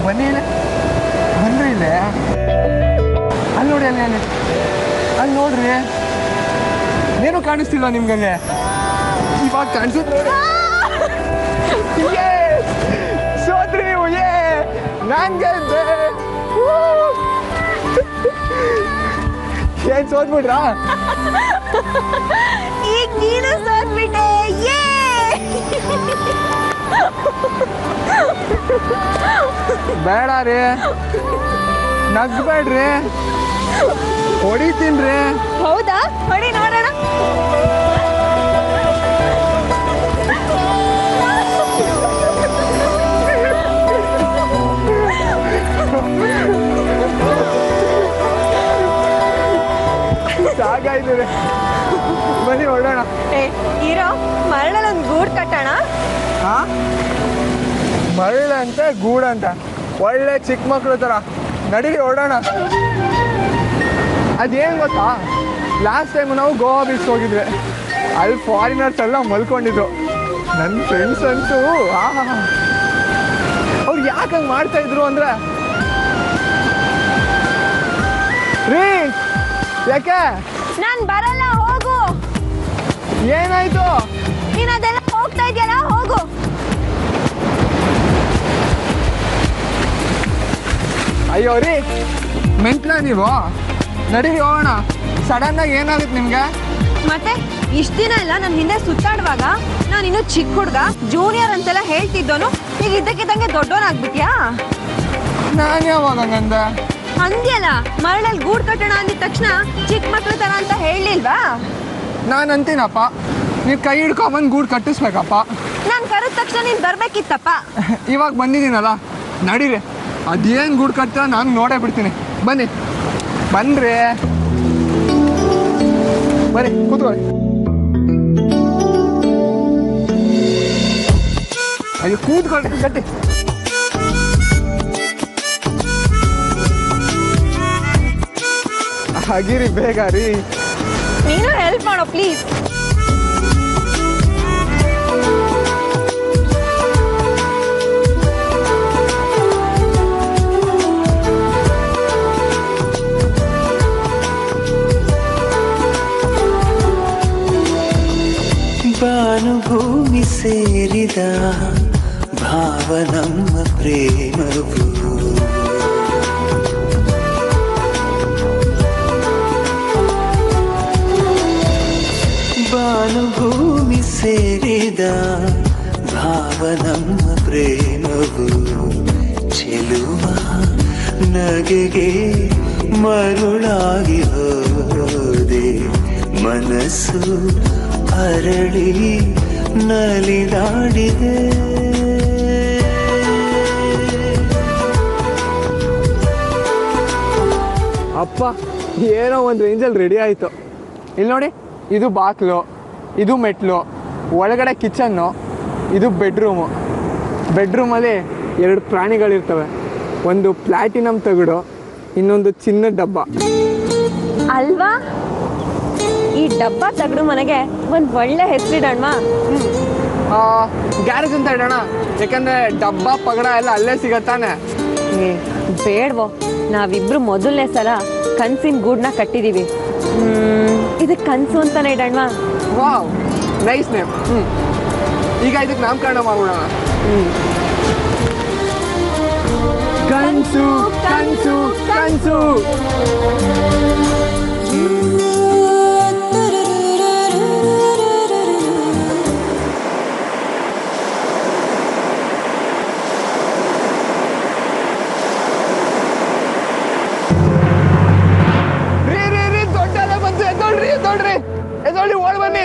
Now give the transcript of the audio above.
ಬನ್ನಿ ಬನ್ರಿ ಇಲ್ಲೇ ಅಲ್ಲಿ ನೋಡಿ ಅಲ್ಲಿ ನೋಡ್ರಿ ಏನು ಕಾಣಿಸ್ತಿಲ್ವ ನಿಮ್ಗಂಗೆ ಇವಾಗ ಕಾಣಿಸುತ್ತೆ ಸೋದ್ರಿ ನಾನ್ ಗೆದ್ದೆ ಏನ್ ಸೋತ್ಬಿಟ್ರಾ ಈಗ ನೀನು ಸೋತ್ಬಿಟ್ಟೆ ಬೇಡ ರೀ ನಗ್ಬೇಡ್ರಿ ಹೊಡಿತೀನ್ರಿ ಹೌದಾ ಹೊಡಿ ನೋಡೋಣ ಸಾಕಾಯ್ತು ರೀ ಬನ್ನಿ ಹೊಡೋಣ ಇರೋ ಮರಳಲ್ಲಿ ಒಂದು ಗೂಡು ಕಟ್ಟೋಣ ಮರಳಂತೆ ಗೂಡಂತ ಒಳ್ಳೆ ಚಿಕ್ಕ ಮಕ್ಳು ಥರ ನಡೀರಿ ಹೊಡೋಣ ಅದೇನು ಗೊತ್ತಾ ಲಾಸ್ಟ್ ಟೈಮ್ ನಾವು ಗೋವಾ ಬೀಚ್ ಹೋಗಿದ್ವಿ ಅಲ್ಲಿ ಫಾರಿನರ್ಸ್ ಎಲ್ಲ ಮಲ್ಕೊಂಡಿದ್ರು ನನ್ನ ಫ್ರೆಂಡ್ಸ್ ಅಂತೂ ಅವ್ರು ಯಾಕೆ ಹಂಗೆ ಮಾಡ್ತಾ ಇದ್ರು ಅಂದ್ರೆ ರೀ ಯಾಕೆ ನಾನು ಬರಲ್ಲ ಹೋಗು ಏನಾಯ್ತು ನೀನು ಅದೆಲ್ಲ ಹೋಗ್ತಾ ಇದೆಯಲ್ಲ ಹೋಗು ಅಯ್ಯೋ ರೀ ಮೆಂಟ್ಲ ನೀವು ನಡೀರಿ ಹೋಗೋಣ ಸಡನ್ನಾಗಿ ಏನಾಗುತ್ತೆ ನಿಮ್ಗೆ ಮತ್ತೆ ಇಷ್ಟ ದಿನ ಎಲ್ಲ ನನ್ನ ಹಿಂದೆ ಸುತ್ತಾಡುವಾಗ ನಾನು ಇನ್ನೂ ಚಿಕ್ಕ ಹುಡುಗ ಜೂನಿಯರ್ ಅಂತೆಲ್ಲ ಹೇಳ್ತಿದ್ದೋನು ಈಗ ಇದ್ದಕ್ಕಿದ್ದಂಗೆ ದೊಡ್ಡವನಾಗ್ಬಿಟ್ಯಾ ನಾನು ಯಾವಾಗ ಹಂಗಂದೆ ಅಂದ್ಯಲ್ಲ ಮರಳಲ್ಲಿ ಗೂಡು ಕಟ್ಟೋಣ ಅಂದಿದ ತಕ್ಷಣ ಚಿಕ್ಕ ಮಕ್ಳ ತರ ಅಂತ ಹೇಳಿಲ್ವಾ ನಾನು ಅಂತೀನಪ್ಪ ನೀವು ಕೈ ಹಿಡ್ಕೊಂಬಂದು ಗೂಡು ಕಟ್ಟಿಸ್ಬೇಕಪ್ಪ ನಾನು ಕರೆದ ತಕ್ಷಣ ನೀನು ಬರ್ಬೇಕಿತ್ತಪ್ಪ ಇವಾಗ ಬಂದಿದ್ದೀನಲ್ಲ ನಡೀರಿ ಅದೇನು ಗೂಡು ಕಟ್ಟ ನಾನು ನೋಡೇ ಬಿಡ್ತೀನಿ ಬನ್ನಿ ಬನ್ರಿ ಬರ್ರಿ ಕೂತ್ಕೊಳ್ಳಿ ಅಯ್ಯೋ ಕೂತ್ಕೊಳ್ರಿ ಕಟ್ಟಿ ಹಾಗಿರಿ ಬೇಗ ರೀ ನೀನು ಹೆಲ್ಪ್ ಮಾಡೋ ಪ್ಲೀಸ್ ಭಾನುಭೂಮಿ ಸೇರಿದ ಭಾವ ನಮ್ಮ ಪ್ರೇಮವು ಭಾನುಭೂಮಿ ಸೇರಿದ ಭಾವ ನಮ್ಮ ಪ್ರೇಮವು ಚೆಲುವ ನಗೆಗೆ ಮರುಳಾಗಿ ಹೋದೆ ಮನಸ್ಸು ಅರಳಿ ನಲಿದಾಡಿದೆ ಅಪ್ಪ ಏನೋ ಒಂದು ರೇಂಜಲ್ಲಿ ರೆಡಿ ಆಯಿತು ಇಲ್ಲಿ ನೋಡಿ ಇದು ಬಾಕ್ಲು ಇದು ಮೆಟ್ಲು ಒಳಗಡೆ ಕಿಚನ್ನು ಇದು ಬೆಡ್ರೂಮಲ್ಲಿ 2 ಪ್ರಾಣಿಗಳಿರ್ತವೆ ಒಂದು ಪ್ಲಾಟಿನಮ್ ತಗಡು ಇನ್ನೊಂದು ಚಿನ್ನದ ಡಬ್ಬ ಅಲ್ವಾ ಈ ಡಬ್ಬ ತಗಡು ಮನೆಗೆ ಒಂದು ಒಳ್ಳೆ ಹೆಸರಿಡೋಣ ಗ್ಯಾರೇಜ್ ಅಂತ ಇಡೋಣ ಯಾಕಂದರೆ ಡಬ್ಬ ಪಗಡ ಎಲ್ಲ ಅಲ್ಲೇ ಸಿಗತ್ತಾನೆ ಬೇಡವೋ ನಾವಿಬ್ರು ಮೊದಲನೇ ಸಲ ಕನ್ಸಿನ ಗೂಡನ್ನ ಕಟ್ಟಿದೀವಿ ಇದಕ್ಕೆ ಕನ್ಸು ಅಂತಾನೆ ಇಡೋಣ ವಾವ್ ನೈಸ್ ನೇಮ್ ಈಗ ಇದಕ್ಕೆ ನಾಮಕರಣ ಮಾಡೋಣ ಕನ್ಸು ಕನ್ಸು ಕನ್ಸು ದೊಡ್ಡಲ್ಲ ಬಂತು ಎದ್ದೊಳ್ರಿ ಎದ್ದೊಳ್ರಿ ಓಡ್ ಬನ್ನಿ